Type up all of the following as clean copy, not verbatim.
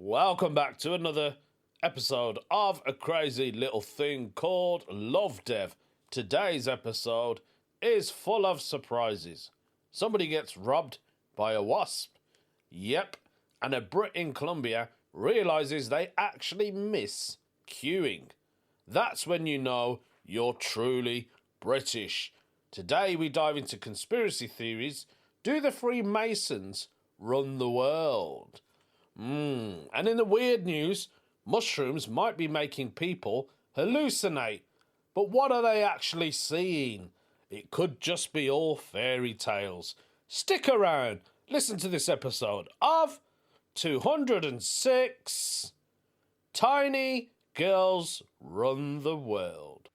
Welcome back to another episode of a crazy little thing called Lovdev. Today's episode is full of surprises. Somebody gets robbed by a wasp. Yep, and a Brit in Colombia realizes they actually miss queuing. That's when you know you're truly British. Today we dive into conspiracy theories. Do the Freemasons run the world? And in the weird news, mushrooms might be making people hallucinate. But what are they actually seeing? It could just be all fairy tales. Stick around. Listen to this episode of 206 Tiny Girls Run the World.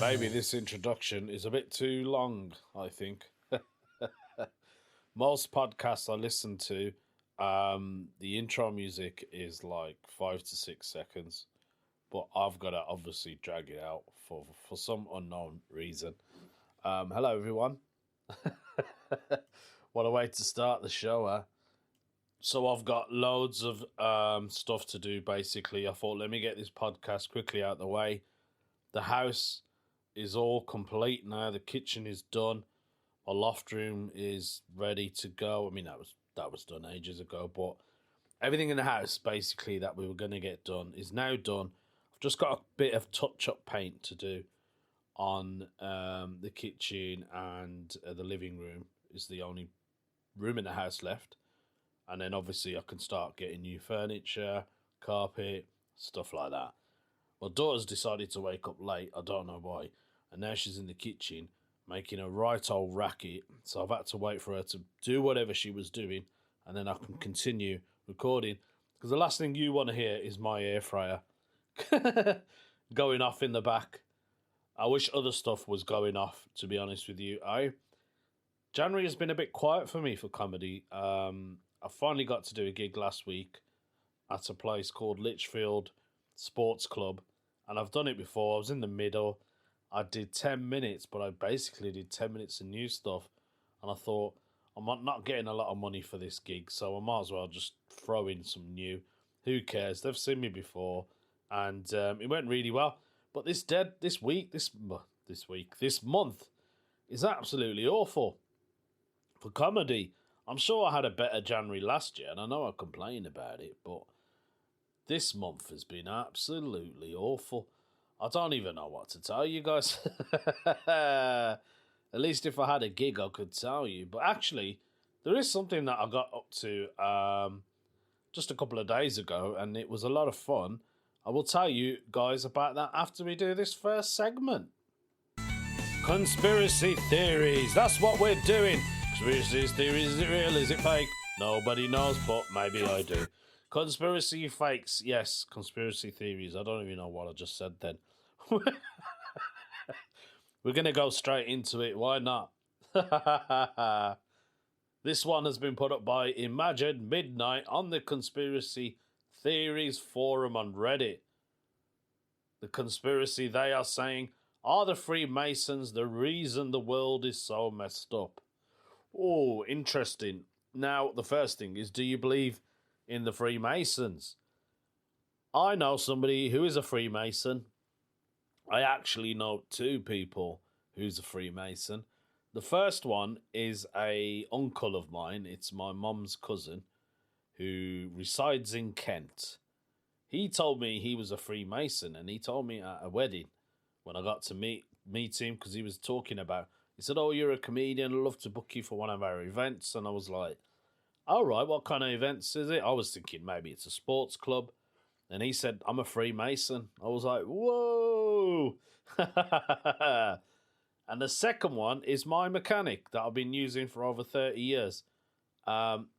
Maybe this introduction is a bit too long, I think. Most podcasts I listen to, the intro music is like 5 to 6 seconds, but I've got to obviously drag it out for some unknown reason. Hello, everyone. What a way to start the show, huh? So I've got loads of stuff to do, basically. I thought, let me get this podcast quickly out of the way. The house is all complete now. The kitchen is done. My loft room is ready to go. I mean, that was done ages ago, but everything in the house, basically, that we were going to get done is now done. I've just got a bit of touch-up paint to do on the kitchen, and the living room is the only room in the house left. And then, obviously, I can start getting new furniture, carpet, stuff like that. My daughter's decided to wake up late. I don't know why. And now she's in the kitchen making a right old racket. So I've had to wait for her to do whatever she was doing, and then I can continue recording. Because the last thing you want to hear is my air fryer going off in the back. I wish other stuff was going off, to be honest with you. January has been a bit quiet for me for comedy. I finally got to do a gig last week at a place called Lichfield Sports Club. And I've done it before. I was in the middle. I did 10 minutes, but I basically did 10 minutes of new stuff. And I thought, I'm not getting a lot of money for this gig, so I might as well just throw in some new. Who cares? They've seen me before. And it went really well. But this month is absolutely awful for comedy. I'm sure I had a better January last year, and I know I complained about it, but this month has been absolutely awful. I don't even know what to tell you guys. At least if I had a gig, I could tell you. But actually, there is something that I got up to just a couple of days ago, and it was a lot of fun. I will tell you guys about that after we do this first segment. Conspiracy theories. That's what we're doing. Conspiracy theories. Is it real? Is it fake? Nobody knows, but maybe I do. Conspiracy fakes. Yes, conspiracy theories. I don't even know what I just said then. We're going to go straight into it. Why not? This one has been put up by Imagine Midnight on the Conspiracy Theories forum on Reddit. The conspiracy, they are saying, are the Freemasons the reason the world is so messed up? Oh, interesting. Now, the first thing is, do you believe in the Freemasons? I know somebody who is a Freemason. I actually know two people who's a Freemason. The first one is a uncle of mine. It's my mum's cousin who resides in Kent. He told me he was a Freemason, and he told me at a wedding when I got to meet him, because he was talking about, he said, oh, you're a comedian, I'd love to book you for one of our events. And I was like, all right, what kind of events is it? I was thinking maybe it's a sports club. And he said, I'm a Freemason. I was like, whoa. And the second one is my mechanic that I've been using for over 30 years.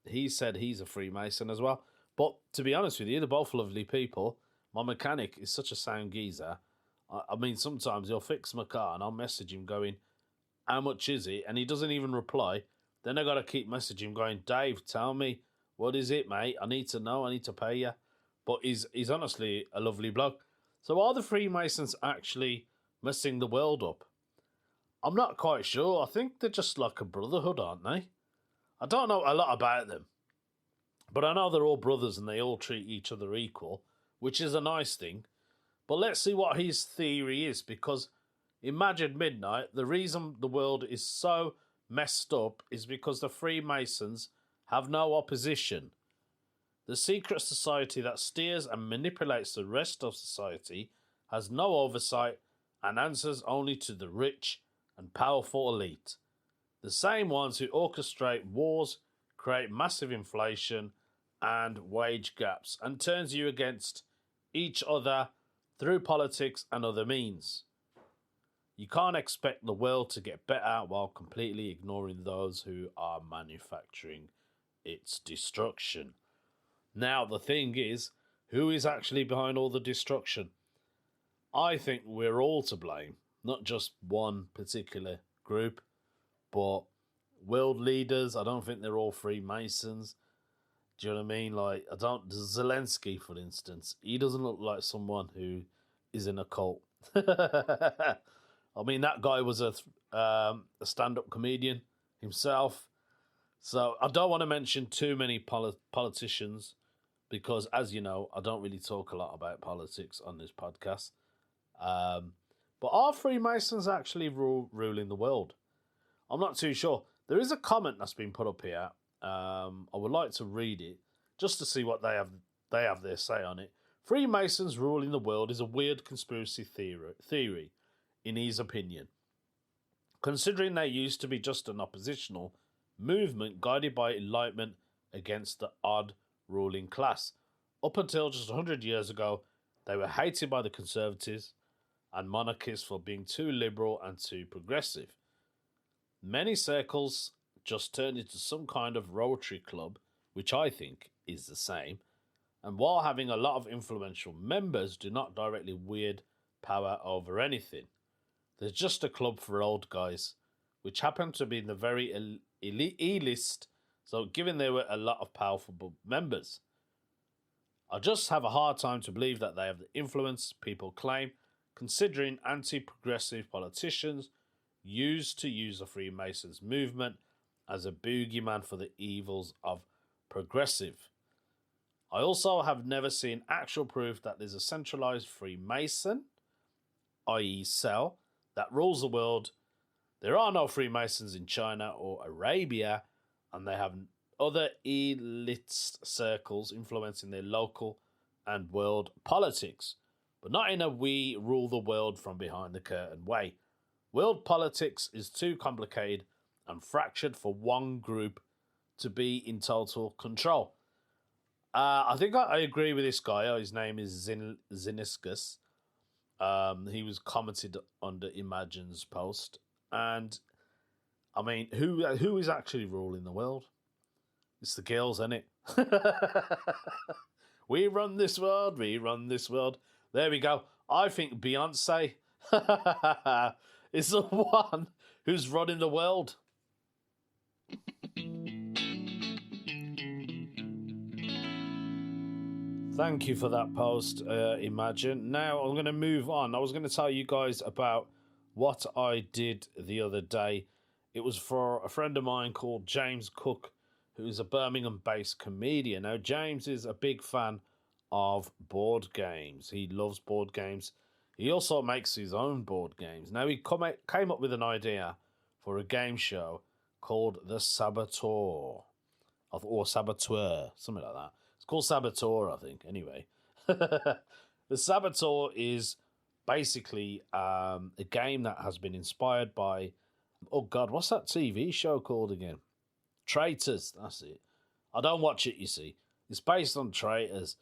He said he's a Freemason as well. But to be honest with you, they're both lovely people. My mechanic is such a sound geezer. I mean, sometimes he'll fix my car and I'll message him going, how much is it? And he doesn't even reply. Then I got to keep messaging him going, Dave, tell me What is it, mate? I need to know. I need to pay you. But he's honestly a lovely bloke. So are the Freemasons actually messing the world up? I'm not quite sure. I think they're just like a brotherhood, aren't they? I don't know a lot about them. But I know they're all brothers and they all treat each other equal, which is a nice thing. But let's see what his theory is, because imagine midnight, the reason the world is so messed up is because the Freemasons have no opposition. The secret society that steers and manipulates the rest of society has no oversight and answers only to the rich and powerful elite. The same ones who orchestrate wars, create massive inflation and wage gaps, and turns you against each other through politics and other means. You can't expect the world to get better while completely ignoring those who are manufacturing its destruction. Now, the thing is, who is actually behind all the destruction? I think we're all to blame, not just one particular group, but world leaders. I don't think they're all Freemasons. Do you know what I mean? Like, Zelensky, for instance, he doesn't look like someone who is in a cult. I mean, that guy was a stand-up comedian himself. So I don't want to mention too many politicians because, as you know, I don't really talk a lot about politics on this podcast. But are Freemasons actually ruling the world? I'm not too sure. There is a comment that's been put up here. I would like to read it just to see what they have their say on it. Freemasons ruling the world is a weird conspiracy theory, in his opinion, considering they used to be just an oppositional movement guided by enlightenment against the odd ruling class. Up until just 100 years ago, they were hated by the conservatives and monarchists for being too liberal and too progressive. Many circles just turned into some kind of Rotary Club, which I think is the same, and while having a lot of influential members, do not directly wield power over anything. They're just a club for old guys, which happen to be in the very elite, so given there were a lot of powerful members. I just have a hard time to believe that they have the influence people claim, considering anti-progressive politicians used to use the Freemasons movement as a boogeyman for the evils of progressive. I also have never seen actual proof that there's a centralized Freemason, i.e. cell, that rules the world. There are no Freemasons in China or Arabia, and they have other elitist circles influencing their local and world politics, but not in a we rule the world from behind the curtain way. World politics is too complicated and fractured for one group to be in total control. I think I agree with this guy. His name is Ziniscus. He was commented under Imagine's post. And, I mean, who is actually ruling the world? It's the girls, isn't it? We run this world, we run this world. There we go. I think Beyonce is the one who's running the world. Thank you for that post, Imagine. Now I'm going to move on. I was going to tell you guys about what I did the other day. It was for a friend of mine called James Cook, who is a Birmingham-based comedian. Now, James is a big fan of board games. He loves board games. He also makes his own board games. Now, he came up with an idea for a game show called The Saboteur, or Saboteur, something like that. It's called Saboteur, I think, anyway. The Saboteur is basically a game that has been inspired by, oh God, what's that TV show called again? Traitors, that's it. I don't watch it, you see. It's based on Traitors.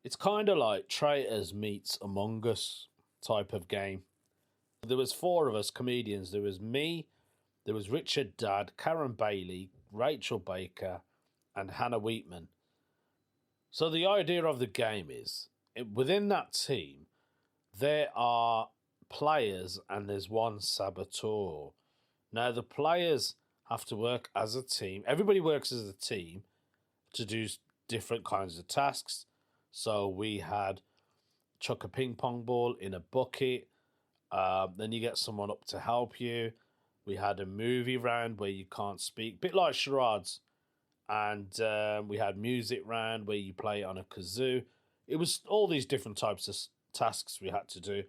It's kind of like Traitors meets Among Us type of game. There was 4 of us comedians. There was me, there was Richard Dadd, Karen Bailey, Rachel Baker, and Hannah Wheatman. So the idea of the game is, within that team, there are players and there's one saboteur. Now, the players have to work as a team. Everybody works as a team to do different kinds of tasks. So we had chuck a ping pong ball in a bucket. Then you get someone up to help you. We had a movie round where you can't speak, bit like charades. And we had music round where you play on a kazoo. It was all these different types of tasks we had to do,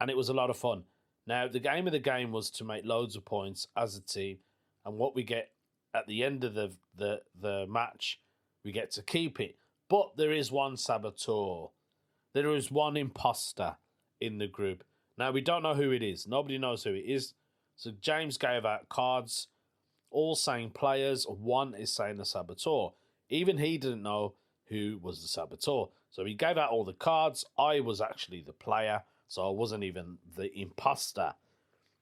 and it was a lot of fun. Now, the game of the game was to make loads of points as a team, and what we get at the end of the match, we get to keep it. But there is one saboteur. There is one imposter in the group. Now, we don't know who it is. Nobody knows who it is. So James gave out cards, all saying players. One is saying the saboteur. Even he didn't know who was the saboteur. So he gave out all the cards. I was actually the player, so I wasn't even the imposter.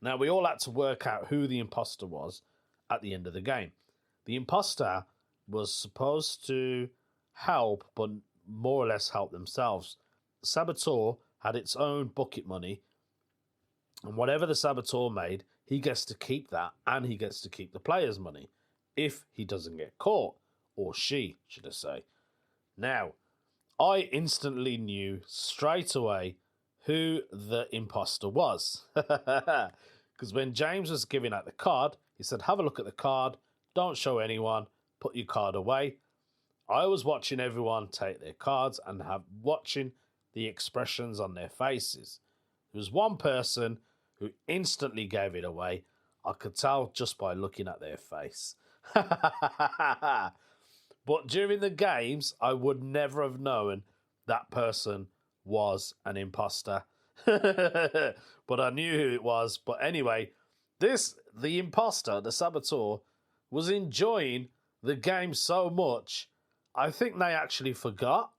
Now, we all had to work out who the imposter was at the end of the game. The imposter was supposed to help, but more or less help themselves. The saboteur had its own bucket money, and whatever the saboteur made, he gets to keep that, and he gets to keep the player's money if he doesn't get caught, or she, should I say. Now, I instantly knew straight away who the imposter was. Because when James was giving out the card, he said, have a look at the card, don't show anyone, put your card away. I was watching everyone take their cards and watching the expressions on their faces. There was one person who instantly gave it away. I could tell just by looking at their face. But during the games, I would never have known that person was an imposter. But I knew who it was. But anyway, the imposter, the saboteur, was enjoying the game so much, I think they actually forgot.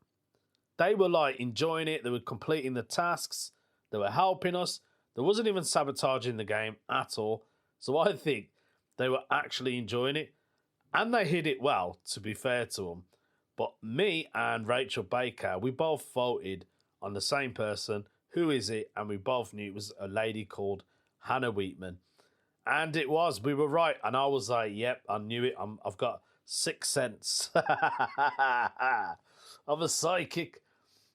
They were like enjoying it. They were completing the tasks. They were helping us. There wasn't even sabotaging the game at all. So I think they were actually enjoying it. And they hid it well, to be fair to them. But me and Rachel Baker, we both voted on the same person. Who is it? And we both knew it was a lady called Hannah Wheatman. And it was. We were right. And I was like, yep, I knew it. I've got sixth sense of a psychic.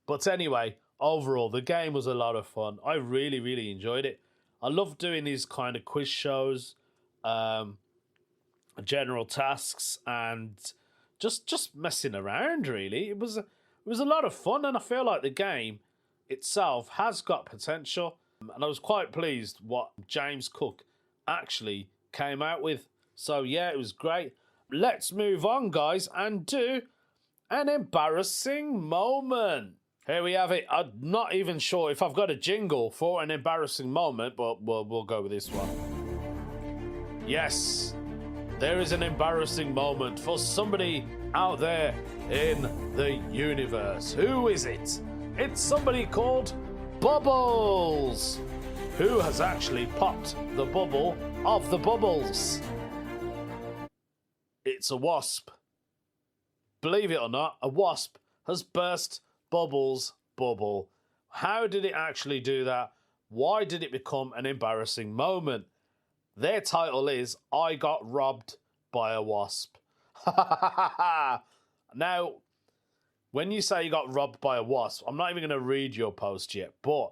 But anyway, overall, the game was a lot of fun. I really, really enjoyed it. I love doing these kind of quiz shows, general tasks, and just messing around, really. It was a lot of fun, and I feel like the game itself has got potential. And I was quite pleased what James Cook actually came out with. So, yeah, it was great. Let's move on, guys, and do an embarrassing moment. Here we have it. I'm not even sure if I've got a jingle for an embarrassing moment, but we'll go with this one. Yes, there is an embarrassing moment for somebody out there in the universe. Who is it? It's somebody called Bubbles, who has actually popped the bubble of the bubbles. It's a wasp. Believe it or not, a wasp has burst Bubbles' bubble. How did it actually do that? Why did it become an embarrassing moment? Their title is I Got Robbed by a Wasp. Now, when you say you got robbed by a wasp, I'm not even going to read your post yet, but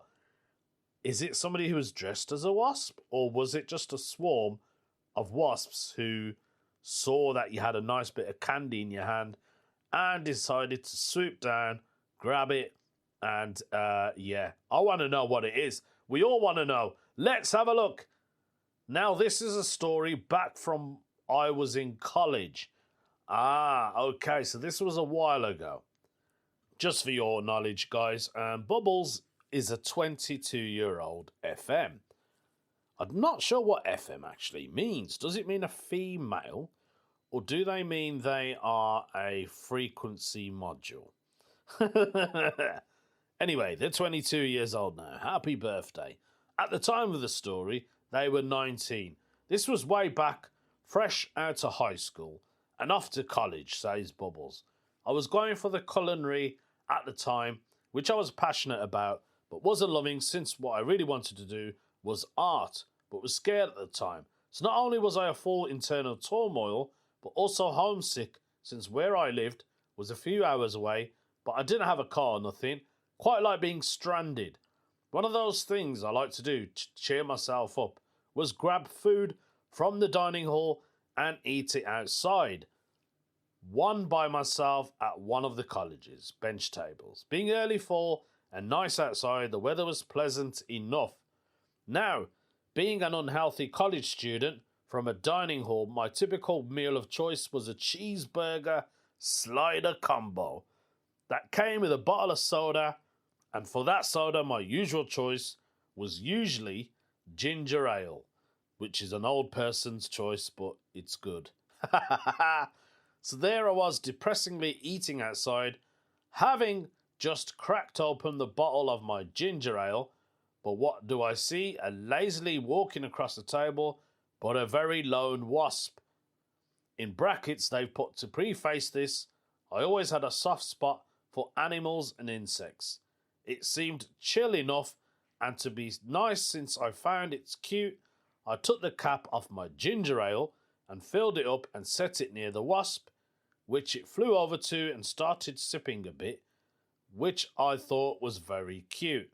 is it somebody who was dressed as a wasp? Or was it just a swarm of wasps who saw that you had a nice bit of candy in your hand and decided to swoop down, grab it, and yeah, I want to know what it is. We all want to know. Let's have a look. Now, this is a story back from I was in college. Okay, so this was a while ago. Just for your knowledge, guys, Bubbles is a 22-year-old FM. I'm not sure what FM actually means. Does it mean a female, or do they mean they are a frequency module? Anyway, they're 22 years old now. Happy birthday. At the time of the story, they were 19. This was way back, fresh out of high school and off to college, says Bubbles. I was going for the culinary at the time, which I was passionate about, but wasn't loving since what I really wanted to do was art, but was scared at the time. So not only was I a full internal turmoil, but also homesick since where I lived was a few hours away, but I didn't have a car or nothing. Quite like being stranded. One of those things I like to do to cheer myself up was grab food from the dining hall and eat it outside. One by myself at one of the college's bench tables. Being early fall and nice outside, the weather was pleasant enough. Now, being an unhealthy college student from a dining hall, my typical meal of choice was a cheeseburger slider combo that came with a bottle of soda, and for that soda, my usual choice was usually ginger ale, which is an old person's choice, but it's good. So there I was, depressingly eating outside, having just cracked open the bottle of my ginger ale, but what do I see? A lazily walking across the table, but a very lone wasp. In brackets, they've put to preface this, I always had a soft spot for animals and insects. It seemed chill enough and to be nice since I found it's cute. I took the cap off my ginger ale and filled it up and set it near the wasp, which it flew over to and started sipping a bit, which I thought was very cute.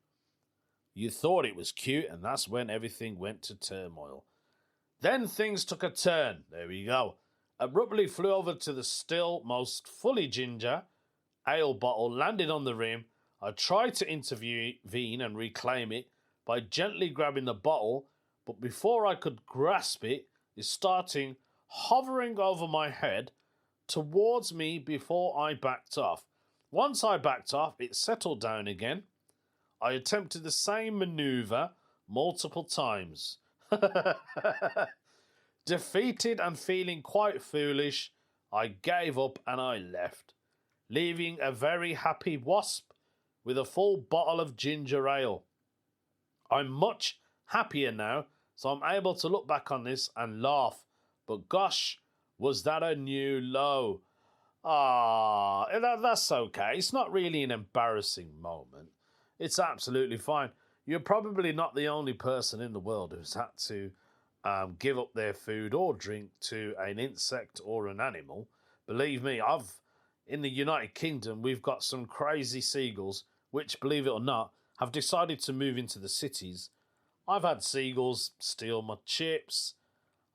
You thought it was cute, and that's when everything went to turmoil. Then things took a turn. There we go. Abruptly flew over to the still most fully ginger ale bottle, landed on the rim. I tried to intervene and reclaim it by gently grabbing the bottle, but before I could grasp it, it started hovering over my head towards me before I backed off. Once I backed off, it settled down again. I attempted the same maneuver multiple times. Defeated and feeling quite foolish, I gave up and I left, leaving a very happy wasp with a full bottle of ginger ale. I'm much happier now, so I'm able to look back on this and laugh. But gosh, was that a new low? That's okay. It's not really an embarrassing moment. It's absolutely fine. You're probably not the only person in the world who's had to give up their food or drink to an insect or an animal. Believe me, in the United Kingdom, we've got some crazy seagulls, which, believe it or not, have decided to move into the cities. I've had seagulls steal my chips.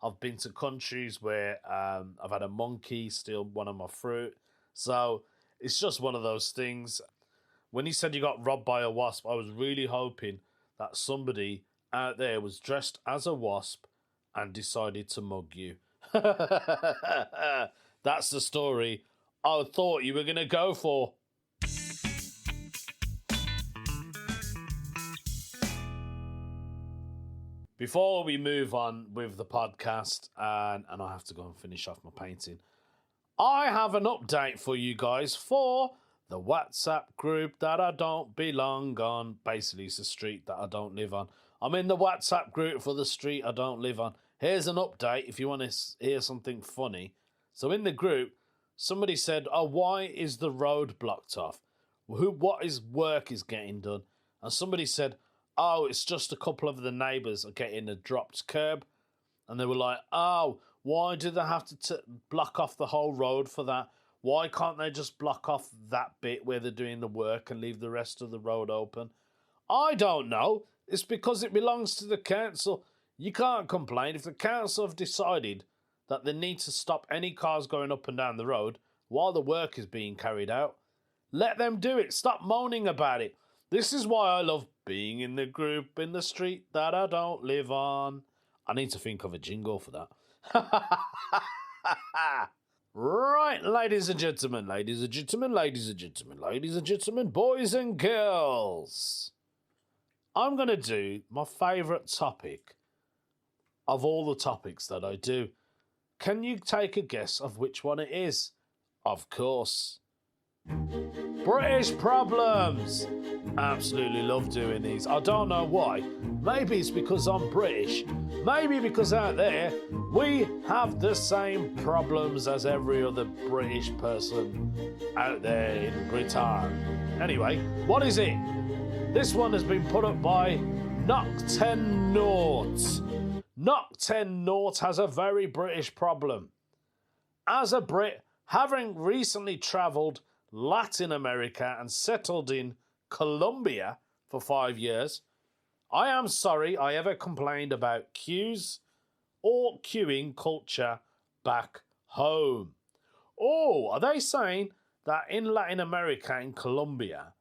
I've been to countries where I've had a monkey steal one of my fruit. So it's just one of those things. When you said you got robbed by a wasp, I was really hoping that somebody out there was dressed as a wasp and decided to mug you. That's the story I thought you were going to go for. Before we move on with the podcast, and I have to go and finish off my painting, I have an update for you guys for the WhatsApp group that I don't belong on. Basically, it's a street that I don't live on. I'm in the WhatsApp group for the street I don't live on. Here's an update if you want to hear something funny. So in the group, somebody said, why is the road blocked off? What work is getting done? And somebody said, it's just a couple of the neighbours are getting a dropped curb. And they were like, why do they have to block off the whole road for that? Why can't they just block off that bit where they're doing the work and leave the rest of the road open? I don't know. It's because it belongs to the council. You can't complain. If the council have decided that they need to stop any cars going up and down the road while the work is being carried out, let them do it. Stop moaning about it. This is why I love being in the group in the street that I don't live on. I need to think of a jingle for that. Right, ladies and gentlemen, ladies and gentlemen, ladies and gentlemen, ladies and gentlemen, boys and girls. I'm going to do my favourite topic of all the topics that I do. Can you take a guess of which one it is? Of course. British problems. Absolutely love doing these. I don't know why. Maybe it's because I'm British. Maybe because out there we have the same problems as every other British person out there in Britain. Anyway, what is it? This one has been put up by Knock10 Nought. Knock10 Nought has a very British problem. As a Brit, Having recently travelled Latin America and settled in Colombia for 5 years, I am sorry I ever complained about queues or queuing culture back home. Oh, are they saying that in Latin America, in Colombia,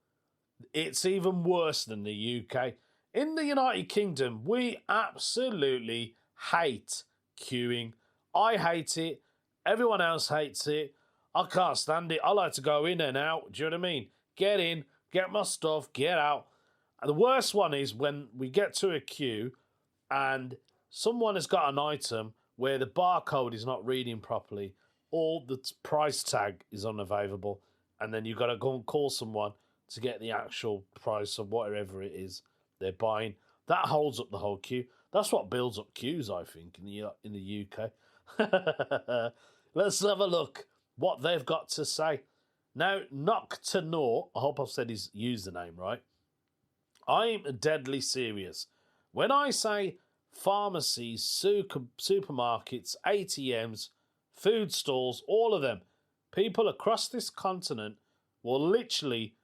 it's even worse than the UK? In the United Kingdom, we absolutely hate queuing. I hate it. Everyone else hates it. I can't stand it. I like to go in and out. Do you know what I mean? Get in, get my stuff, get out. And the worst one is when we get to a queue and someone has got an item where the barcode is not reading properly or the price tag is unavailable, and then you've got to go and call someone to get the actual price of whatever it is they're buying. That holds up the whole queue. That's what builds up queues, I think, in the UK. Let's have a look what they've got to say. Now, Knock to Naught, I hope I've said his username right. I'm deadly serious. When I say pharmacies, supermarkets, ATMs, food stalls, all of them, people across this continent will literally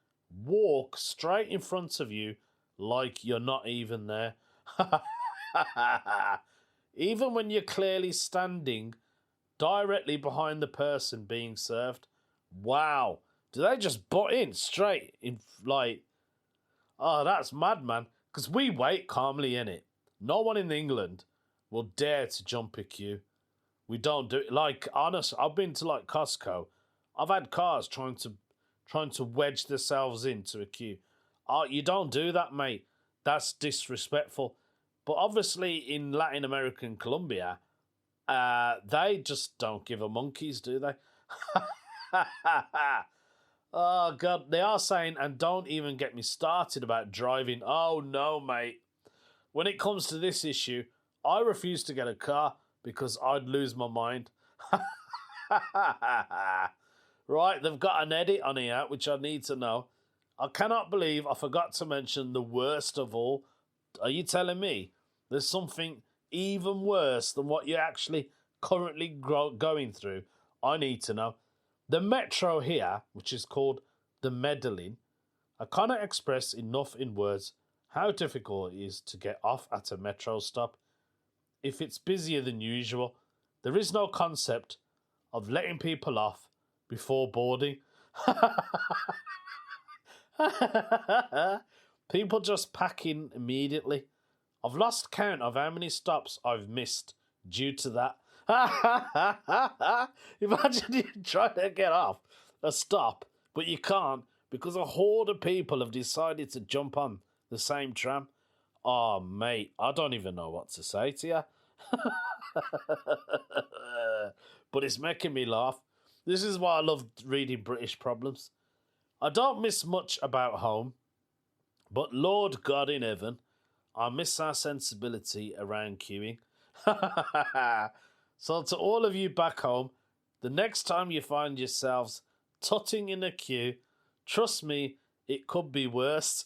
walk straight in front of you like you're not even there. Even when you're clearly standing directly behind the person being served. Wow. Do they just butt in straight in, like... Oh, that's mad, man. Because we wait calmly, innit? No one in England will dare to jump a queue. We don't do it. Like, honestly, I've been to, like, Costco. I've had cars trying to wedge themselves into a queue. Oh, you don't do that, mate. That's disrespectful. But obviously, in Latin America and Colombia, they just don't give a monkeys, do they? Oh, God. They are saying, and don't even get me started about driving. Oh, no, mate. When it comes to this issue, I refuse to get a car because I'd lose my mind. Right, they've got an edit on here, which I need to know. I cannot believe I forgot to mention the worst of all. Are you telling me there's something even worse than what you're actually currently going through? I need to know. The metro here, which is called the Medellin, I cannot express enough in words how difficult it is to get off at a metro stop. If it's busier than usual, there is no concept of letting people off before boarding. People just pack in immediately. I've lost count of how many stops I've missed due to that. Imagine you trying to get off a stop, but you can't because a horde of people have decided to jump on the same tram. Oh, mate, I don't even know what to say to you. But it's making me laugh. This is why I love reading British problems. I don't miss much about home, but Lord God in heaven, I miss our sensibility around queuing. So to all of you back home, the next time you find yourselves tutting in a queue, trust me, it could be worse.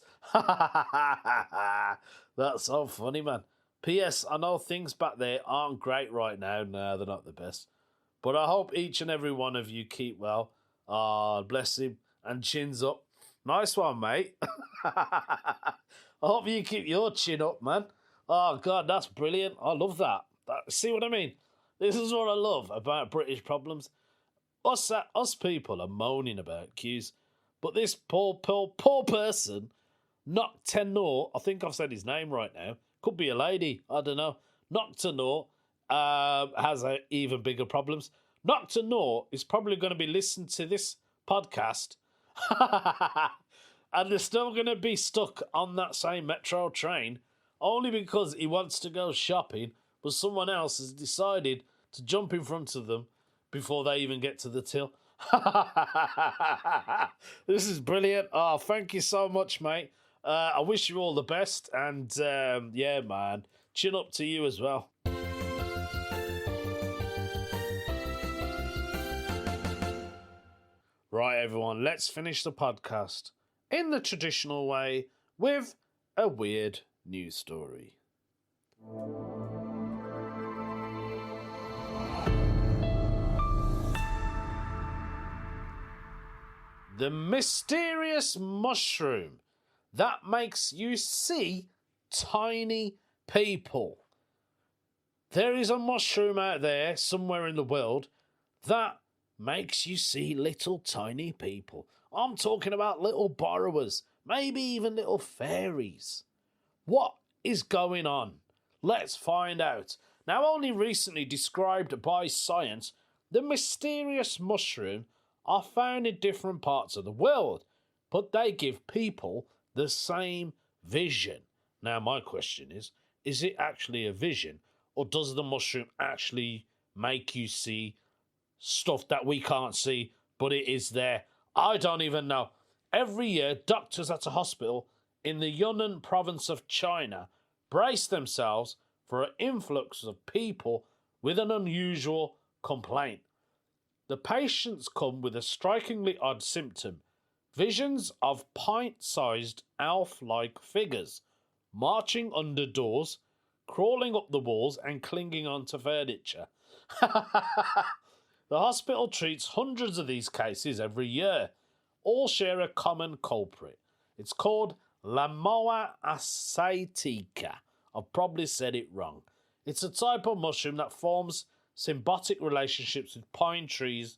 That's so funny, man. P.S. I know things back there aren't great right now. No, they're not the best. But I hope each and every one of you keep well. Ah, bless him. And chins up. Nice one, mate. I hope you keep your chin up, man. Oh, God, that's brilliant. I love that. See what I mean? This is what I love about British problems. Us people are moaning about queues. But this poor person, Knock to Naught, I think I've said his name right now. Could be a lady. I don't know. Knock to Naught has even bigger problems. Knock to Naught is probably going to be listening to this podcast and they're still going to be stuck on that same metro train only because he wants to go shopping, but someone else has decided to jump in front of them before they even get to the till. This is brilliant. Oh, thank you so much, mate. I wish you all the best, and yeah, man, chin up to you as well. Right, everyone, let's finish the podcast in the traditional way with a weird news story. The mysterious mushroom that makes you see tiny people. There is a mushroom out there somewhere in the world that makes you see little tiny people. I'm talking about little borrowers, maybe even little fairies. What is going on? Let's find out. Now, only recently described by science, the mysterious mushroom are found in different parts of the world, but they give people the same vision. Now, my question is it actually a vision, or does the mushroom actually make you see stuff that we can't see, but it is there? I don't even know. Every year, doctors at a hospital in the Yunnan province of China brace themselves for an influx of people with an unusual complaint. The patients come with a strikingly odd symptom: visions of pint-sized elf-like figures marching under doors, crawling up the walls and clinging onto furniture. The hospital treats hundreds of these cases every year. All share a common culprit. It's called Lamoa asiatica. I've probably said it wrong. It's a type of mushroom that forms symbiotic relationships with pine trees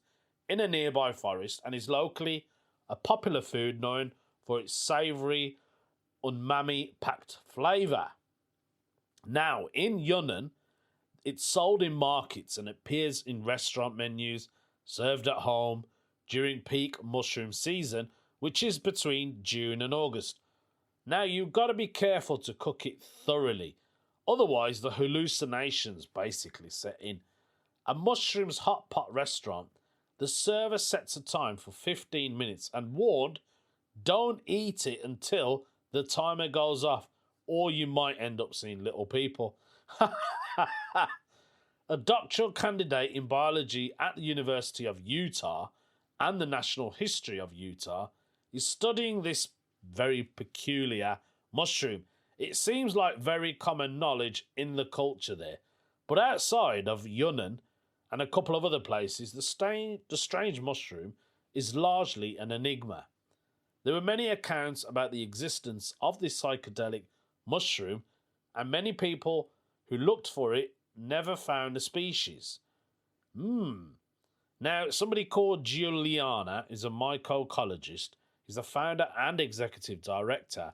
in a nearby forest and is locally a popular food known for its savoury, umami-packed flavour. Now, in Yunnan, it's sold in markets and appears in restaurant menus, served at home during peak mushroom season, which is between June and August. Now, you've got to be careful to cook it thoroughly, otherwise the hallucinations basically set in. A mushroom's hot pot restaurant, the server sets a time for 15 minutes and warned, don't eat it until the timer goes off, or you might end up seeing little people. A doctoral candidate in biology at the University of Utah and the National History of Utah is studying this very peculiar mushroom. It seems like very common knowledge in the culture there, but outside of Yunnan and a couple of other places, the strange mushroom is largely an enigma. There were many accounts about the existence of this psychedelic mushroom, and many people who looked for it never found the species. Now, somebody called Juliana is a mycologist. He's the founder and executive director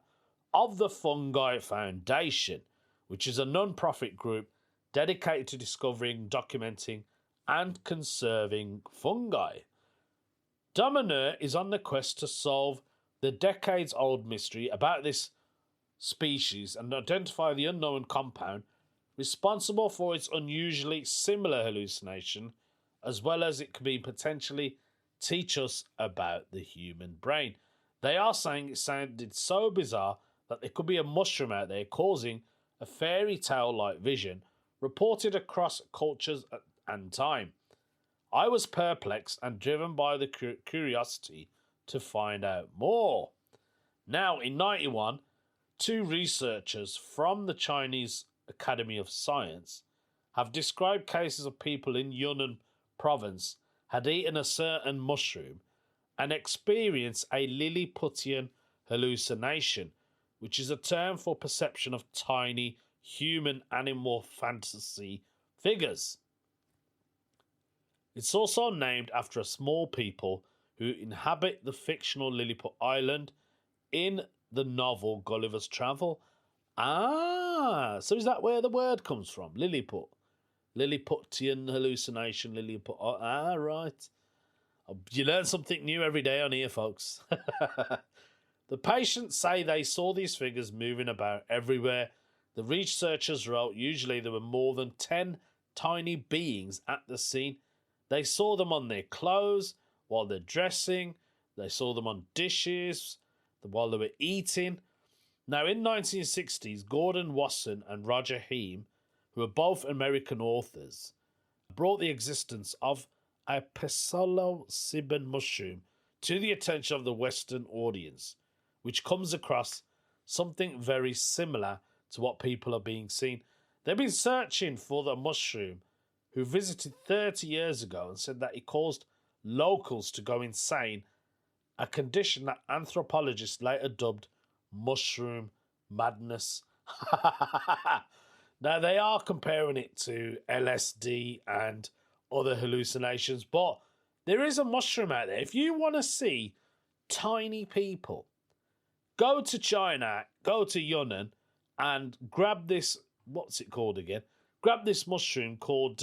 of the Fungi Foundation, which is a non-profit group dedicated to discovering, documenting, and conserving fungi. Dominer is on the quest to solve the decades-old mystery about this species and identify the unknown compound responsible for its unusually similar hallucination, as well as it could be potentially teach us about the human brain. They are saying it sounded so bizarre that there could be a mushroom out there causing a fairy tale-like vision reported across cultures and time. I was perplexed and driven by the curiosity to find out more. Now, in 1991, two researchers from the Chinese Academy of Science have described cases of people in Yunnan province had eaten a certain mushroom and experienced a Lilliputian hallucination, which is a term for perception of tiny human animal fantasy figures. It's also named after a small people who inhabit the fictional Lilliput Island in the novel Gulliver's Travel. So is that where the word comes from? Lilliput. Lilliputian hallucination, Lilliput. Right. You learn something new every day on here, folks. The patients say they saw these figures moving about everywhere. The researchers wrote usually there were more than 10 tiny beings at the scene. They saw them on their clothes while they're dressing. They saw them on dishes while they were eating. Now, in 1960s, Gordon Wasson and Roger Heim, who are both American authors, brought the existence of a psilocybin mushroom to the attention of the Western audience, which comes across something very similar to what people are being seen. They've been searching for the mushroom, who visited 30 years ago and said that it caused locals to go insane a condition that anthropologists later dubbed mushroom madness. Now, they are comparing it to LSD and other hallucinations, but there is a mushroom out there. If you want to see tiny people, go to China, go to Yunnan, and grab this, what's it called again? Grab this mushroom called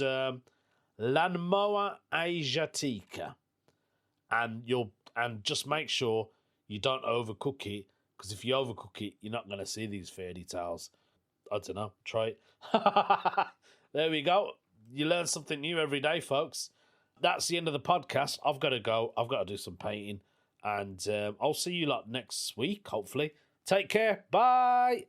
Lanmoa asiatica, and just make sure you don't overcook it, because if you overcook it, you're not going to see these fairy tales. I don't know. Try it. There we go. You learn something new every day, folks. That's the end of the podcast. I've got to go. I've got to do some painting. And I'll see you lot next week, hopefully. Take care. Bye.